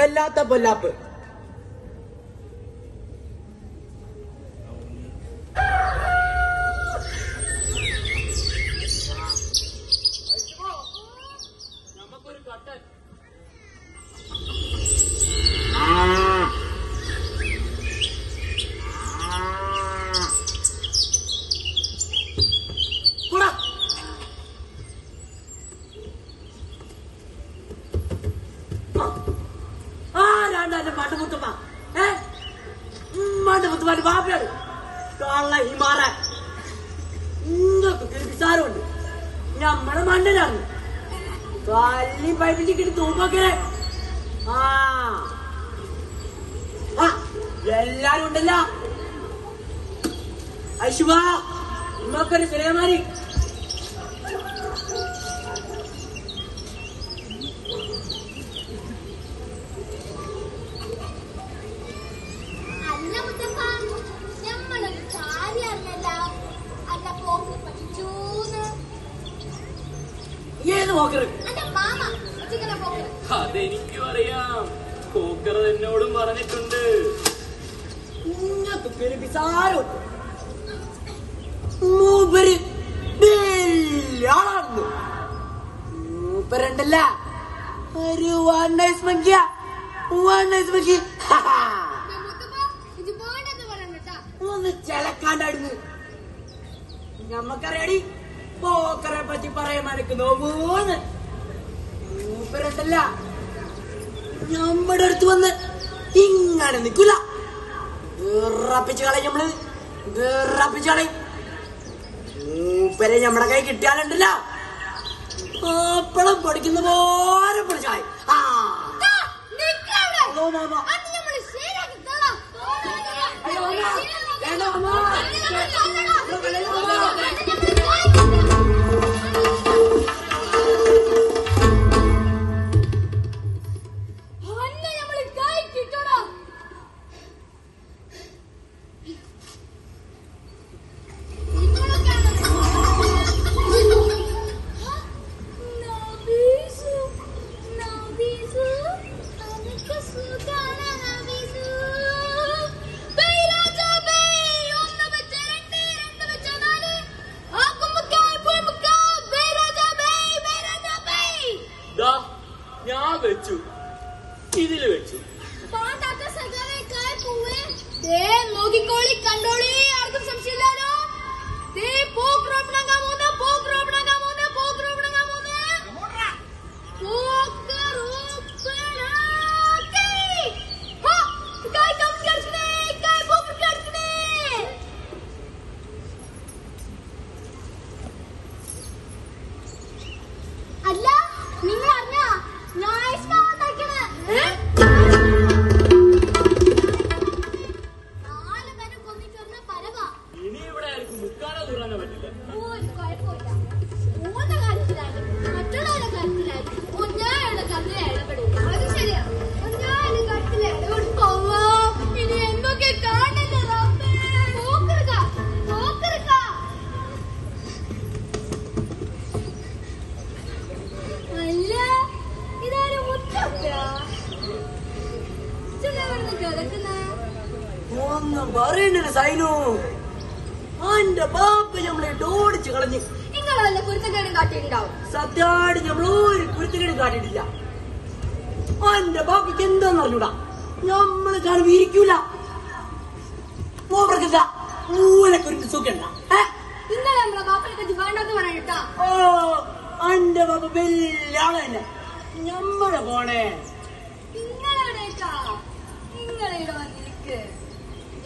വല്ലാത്ത പൊല്ലാപ്പ്. ബാപ്പയാണ് കള്ള ഹിമാറാൻ വിസാരമുണ്ട്. ഞമ്മടെ മണ്ടനാണ് തല്ലി പൈപ്പിച്ചിട്ട് തൂപ്പൊക്കെ. എല്ലാരും ഉണ്ടല്ലോ. ഐശുവാ നമ്മക്കൊരു സുലൈമാനി. അതെനിക്കും അറിയാം. പോക്കർ എന്നോടും പറഞ്ഞിട്ടുണ്ട്. മൂപ്പരുണ്ടല്ല ഒരു വൺ നൈസ് മങ്കിയ. ഒന്ന് ചെലക്കാണ്ടായിരുന്നു. ഞമ്മക്കറിയാടി പോക്കറെ പറ്റി പറയാൻ മനക്ക് നോക്കൂന്ന്. മൂപ്പരുണ്ടല്ല നമ്മുടെ അടുത്ത് വന്ന് ഇങ്ങനെ നിക്കൂല. വിറപ്പിച്ച് കളയും നമ്മള്, വിറപ്പിച്ച് കളയും. മൂപ്പരെ ഞമ്മടെ കൈ കിട്ടിയാലുണ്ടല്ല അപ്പളം പൊടിക്കുന്ന പോലെ പൊടിച്ചായി. ഞാൻ വെച്ചു, ഇതില് വെച്ചു. നോക്കിക്കോളി, കണ്ടോളി, ആർക്കും സംശയമില്ലാലോ. അല്ല നിങ്ങൾ അറിഞ്ഞ ഇനി ഇവിടെ ആയിരിക്കും മുക്കാനോ തുറന്നോ പറ്റില്ല. മറ്റുള്ളവരുടെ കാര്യത്തിലായിരിക്കും ഞാനുള്ള കണ്ണിൽ ഇടപെടില്ല. അത് ശരിയാ. ഞാനും കട്ടിൽ ഇടപെടുമ്പോ ഇനി എന്തൊക്കെ കാണുന്നില്ല. അല്ല ഇതാരും ഒന്നും പറയണ്ട സൈനു. എന്റെ ബാപ്പ നമ്മളെ ഓടിച്ചു കളഞ്ഞ്. നിങ്ങൾ വല്ല കുരുത്തക്കേടും കാട്ടിയിട്ടുണ്ടാവും. സത്യാട് നമ്മൾ ഒരു കുരുത്തക്കേടും കാട്ടിയിട്ടില്ല. എന്റെ ബാപ്പയ്ക്ക് എന്താന്ന് അറിഞ്ഞൂടാ. നമ്മള് കാണുമ്പോ ഇരിക്കൂല. മൂപ്പർക്കില്ല മൂലക്കൊരു സുഖണ്ട. ഇന്നലെ നമ്മളെ ബാപ്പനെ പറ്റി വേണ്ടെന്ന് പറയാനിട്ടാ. ഓ എന്റെ ബാപ്പ വലിയ ആള് തന്നെ. ഞമ്മടെ പോണേ നിങ്ങളെവിടേക്കാ? നിങ്ങളിവിടെ വന്നിരിക്ക്.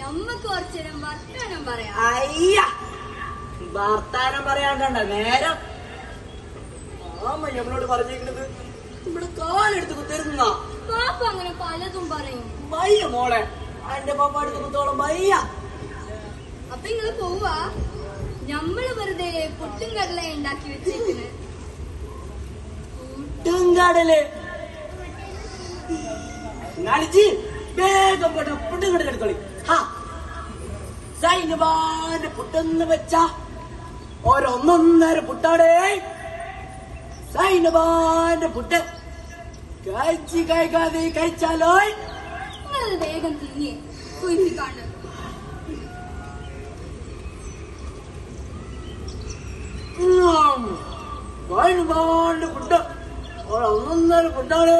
ഞമ്മക്ക് കുറച്ചു നേരം വർത്താനം പറയാം. അയ്യ വർത്താനം പറയാണ്ടണ്ട നേരം. ആമ നമ്മളോട് പറഞ്ഞേക്കുന്നത് ഇവിടെ കാലെടുത്ത് കുത്തരുന്ന. പാപ്പ അങ്ങനെ പലതും പറയും. വയ്യ മോളെ, എന്റെ പാപ്പ എടുത്ത് കുത്തോളം വയ്യ. അപ്പൊ നിങ്ങള് പോവാ? ഞമ്മള് വെറുതെ പുട്ടും കടല ഉണ്ടാക്കി വെച്ചേക്കുന്നത്. പുട്ടും കടല് നടിച്ച് വേഗം പോട്ടെ. പുട്ടും കടൽ എടുത്തോളി. സൈനബാന്റെ പുട്ടെന്ന് വെച്ച ഒരൊന്നൊന്നര പുട്ടാടേ. സൈനബാന്റെ പുട്ട് കഴിക്കാതെ കഴിച്ചാലോ നിങ്ങളത് വേഗം തിരിഞ്ഞ് കുയിപ്പിക്കാണ്ട്. ഫുഡ് ഒന്നൊന്നര ഫുഡാണ്.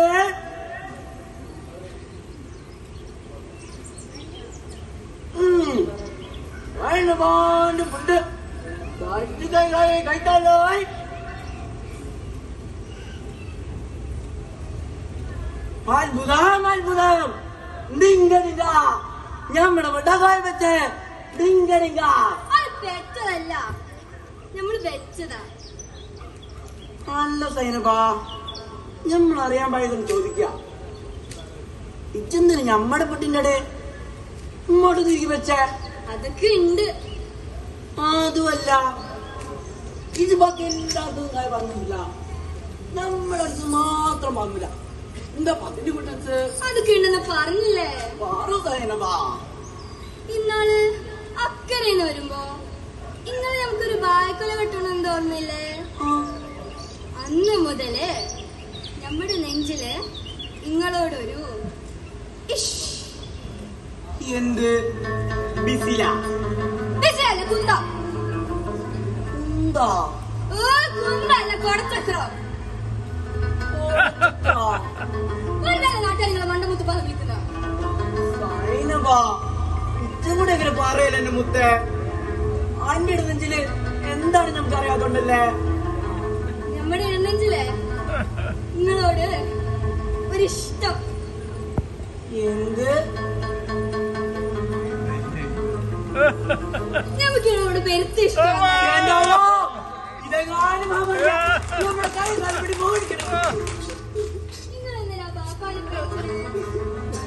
ഫുഡ് കഴിക്കാലോ. അത്ഭുതം ഡിങ്കടിങ്ക ഞമ്മടെ മുട്ടക്കായ വെച്ച് ഡിങ്കടിങ്ക. അത് പെറ്റതല്ല, നമ്മള് വെച്ചതാ. നല്ല സൈനപ്പാ, ഞമ്മളറിയാൻ പായതെന്ന് ചോദിക്ക. ഇച്ചെന്തിന് ഞമ്മടെ പൊട്ടിന്റെ ഇടയിൽ ഇങ്ങോട്ട് തിരികെ വെച്ചേ? അതൊക്കെ ഉണ്ട്. അതുമല്ല, ഇത് ബാക്കി എല്ലാവർക്കും പറഞ്ഞില്ല, നമ്മുടെ അടുത്ത് മാത്രം വാങ്ങില്ല. എന്താ പതിന്റെ കുട്ടൻസ്? അതൊക്കെ ഉണ്ടെന്ന് പറഞ്ഞില്ലേ? സൈനപ്പാ, ഇന്നാള് അക്കരന്ന് വരുമ്പോ ഇന്നലെ നമുക്കൊരു ബായ്ക്കൊല കെട്ടണമെന്ന് തോന്നുന്നില്ലേ? അന്ന് മുതല് നമ്മുടെ നെഞ്ചില് നിങ്ങളോടൊരു എന്ത് ബിസില കുന്തം. എന്താ കുന്തല്ല, കൊടച്ചക്രം. നാട്ടുകാർ നിങ്ങളെ മണ്ടമുത്ത് പറഞ്ഞിരിക്കുന്ന സൈനപ്പാ, ഇച്ചും കൂടെ എങ്ങനെ പറയല്ലേ എന്റെ മുത്തേ? അന്റെ ഇടനെഞ്ചില് എന്താണ് നമുക്ക് അറിയാത്തോണ്ടല്ലേ? നമ്മുടെ ഇടനെഞ്ചില് നിങ്ങളോട് ഒരിഷ്ടം. എന്ത്? നമുക്ക് നിങ്ങളോട് പെരുത്ത ഇഷ്ടം. ഇതെങ്ങാനും നമ്മുടെ കൈ താല്പടി പോകണം. നിങ്ങൾ എന്തിനാ ബാപ്പാനെ പേടിച്ചത്?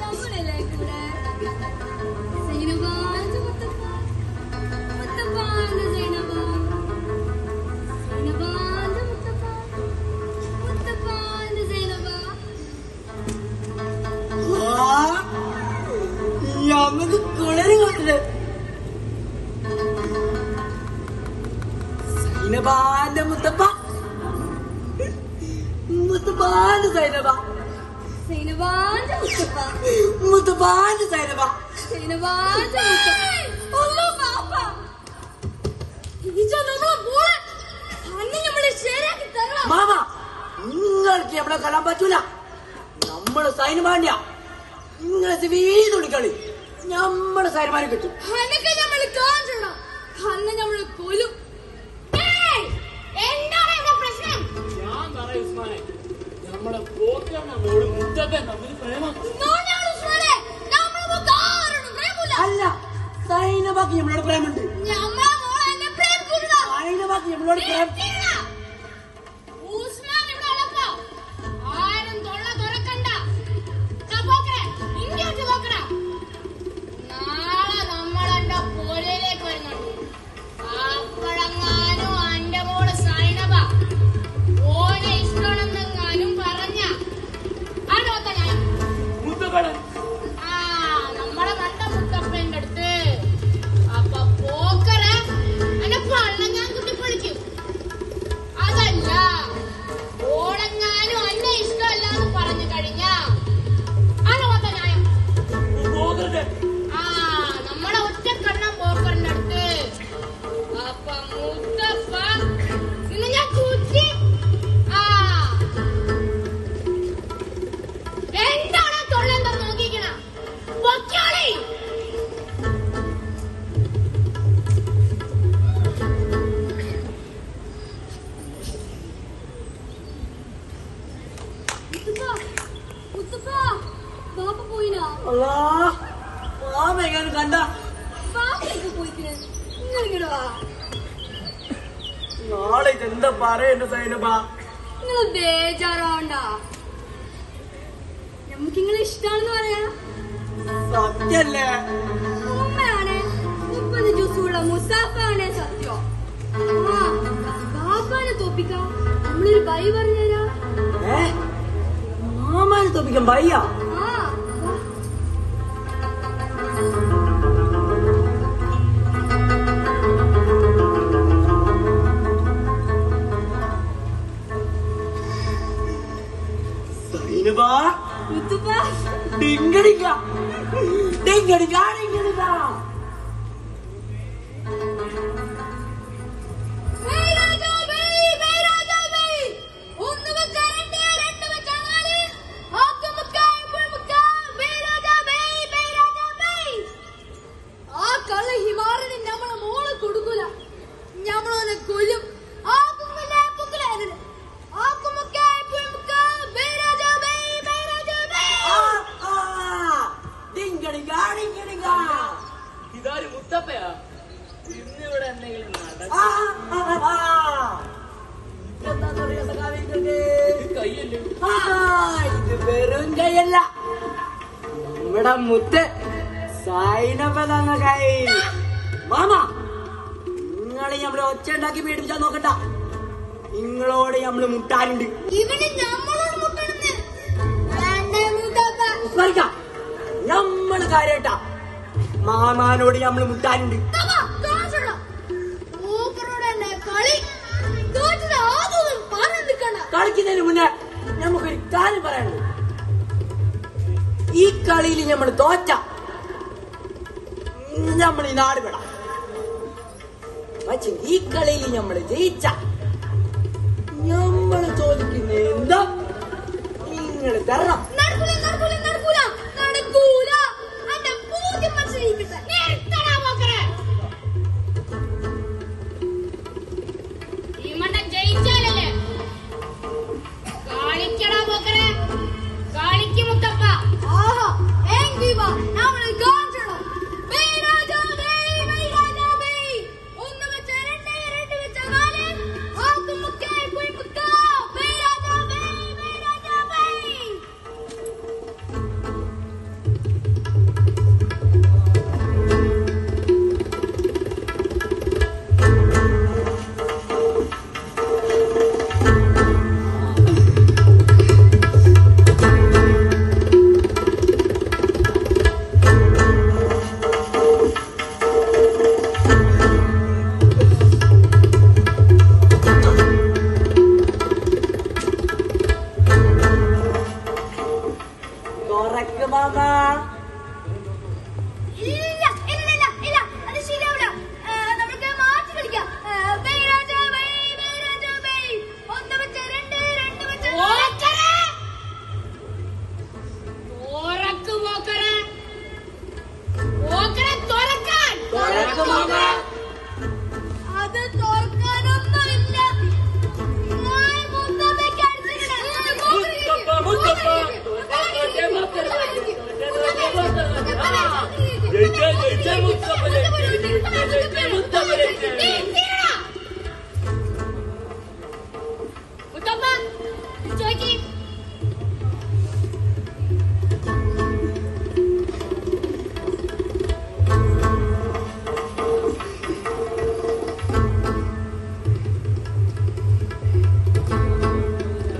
നമ്മളല്ലേ കൂടെ. സൈനബാന്റെ മുത്തപ്പ, മുത്തപ്പാന്റെ സൈനബ, സൈനബാന്റെ മുത്തപ്പ, മുത്തപ്പാന്റെ സൈനബ. നമുക്ക് കുളര് കാട്ടില് സൈനബാന്റെ മുത്തപ്പ, മുത്തപ്പാന്റെ സൈനബ, സൈനബാന്റെ മുത്തപ്പ, മുത്തപ്പാന്റെ സൈനബ, സൈനബാന്റെ മുത്തപ്പ. ഒന്നോ ബാപ്പ, ഇജ നമ്മളെ മോളെ അന്ന് നമ്മളെ ശരിയാക്കി തരണം. മാമ, നിങ്ങൾക്ക് നമ്മളെ കൊല്ലാൻ പറ്റൂല. നമ്മള് സൈനബാന്യ നിങ്ങളെ വീതുളിക്കളി നമ്മളെ സൈനമാനെ കിട്ടും. അന്നൊക്കെ നമ്മള് കാണിച്ചണം, അന്ന് നമ്മള് കൊല്ലും. എന്താണ് ഇവിടെ പ്രശ്നം? ഞാൻ പറയാം ഉസ്മാനെ, നമ്മളെ പോക്കിനോട് മുത്തപ്പൻ തമ്മിൽ പ്രേമം. അല്ല, സൈനബാക്ക് നമ്മളോട് പ്രേമുണ്ട്. സൈനബാക്ക് നമ്മളോട് പ്രേം. മുത്തപ്പൻ നമ്മളെ മണ്ട മുത്തപ്പന്റെ അടുത്ത് അപ്പൊ പോക്കറ എന്നെ പള്ളം ഞാൻ കുത്തിപ്പൊളിക്കും. അതല്ല, ഓളെങ്ങാനും അന്നെ ഇഷ്ടമല്ലാന്ന് പറഞ്ഞു കഴിഞ്ഞാ അനോത്ത ന്യായം. പോകരുത്. നമ്മളെ ഒറ്റക്കണ്ണം പോക്കറിന്റെ അടുത്ത് അപ്പൊ മുത്തപ്പ ഇന്ന് ഞാൻ കുത്തി. എന്താണ് തൊള്ളെന്താ നോക്കിക്കണ? പൊക്കോളി. മുത്തപ്പ, ബാപ്പ പോയിനാ? അല്ലാ, മാമ എങ്ങനെ കണ്ട? ബാപ്പയൊക്കെ പോയിക്കിന്. നിങ്ങളിങ്ങട് വാ. നാളെ ഇതെന്താ പറയണ്ട സൈനബ? നിങ്ങള് ബേജാറാവണ്ട. നമുക്ക് നിങ്ങളെ ഇഷ്ടാണെന്ന് പറയാ. സത്യല്ലേ? ഉമ്മയാണ് 30 ജ്യൂസുള്ള മുസാഫാണ് സത്യം. ബാപ്പാനെ തോപ്പിക്കാം നമ്മളൊരു ബൈ പറഞ്ഞുതരാ. മാമാനെ തോപ്പിക്കാൻ ഭയ്യ? സൈനബാ, ഇങ്ങടിക്ക ഇങ്ങടിക്ക ഇങ്ങടിക്ക ഇതാര് മുത്തപ്പയാ? ഇന്നിവിടെ എന്തെങ്കിലും കയ്യല്ലേ? ഇത് വെറും കൈയല്ല, നമ്മുടെ മുത്ത് സൈനപ്പ തന്ന കൈ. മാമ നിങ്ങളെ നമ്മള് ഒച്ച ഉണ്ടാക്കി പേടിപ്പിച്ചാ നോക്കണ്ട. നിങ്ങളോട് നമ്മള് മുട്ടാനുണ്ട്. നമ്മള് കാര്യട്ടാ മാമാനോട് നമ്മള് മുട്ടാനുണ്ട്. കളിക്കുന്നതിന് മുന്നേ നമുക്കൊരു കാര്യം പറയാനുണ്ട്. ഈ കളിയിൽ നമ്മൾ തോറ്റ നമ്മൾ ഈ നാട് വിടാം. പക്ഷെ ഈ കളിയിൽ നമ്മൾ ജയിച്ച നമ്മൾ ചോദിക്കുന്ന എന്താ നിങ്ങൾ തരണം. ജയിച്ചാലല്ലേ കാണിക്കടാ പോക്കരെ, കാണിക്ക് മുത്തപ്പ.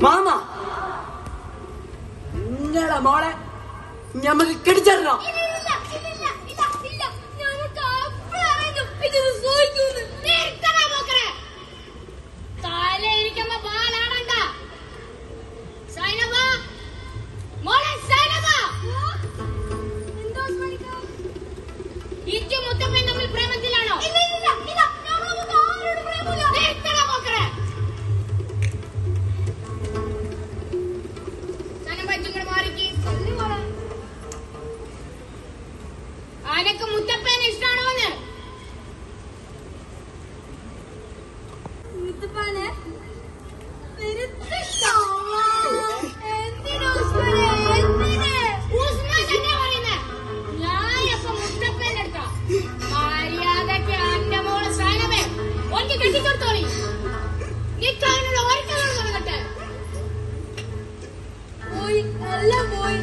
മാമ നിങ്ങളെ മോളെ ഞമ്മക്ക് കെടിച്ചോ? മുത്തപ്പൻ നമ്മൾ പ്രേമത്തിലാണോ? ആനക്ക് മുത്തപ്പനെ ഇഷ്ടമാണോന്ന്? മര്യാദക്ക് എന്റെ മോള് സൈനമേ ഒന്ന് കെട്ടിക്കൊടുത്തോളി. നിക്കാനുള്ള ഒരുക്കം തുടങ്ങട്ടെ. പോയി അല്ല പോയി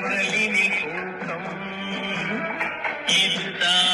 பகலினில் தூக்கம் இதுதான்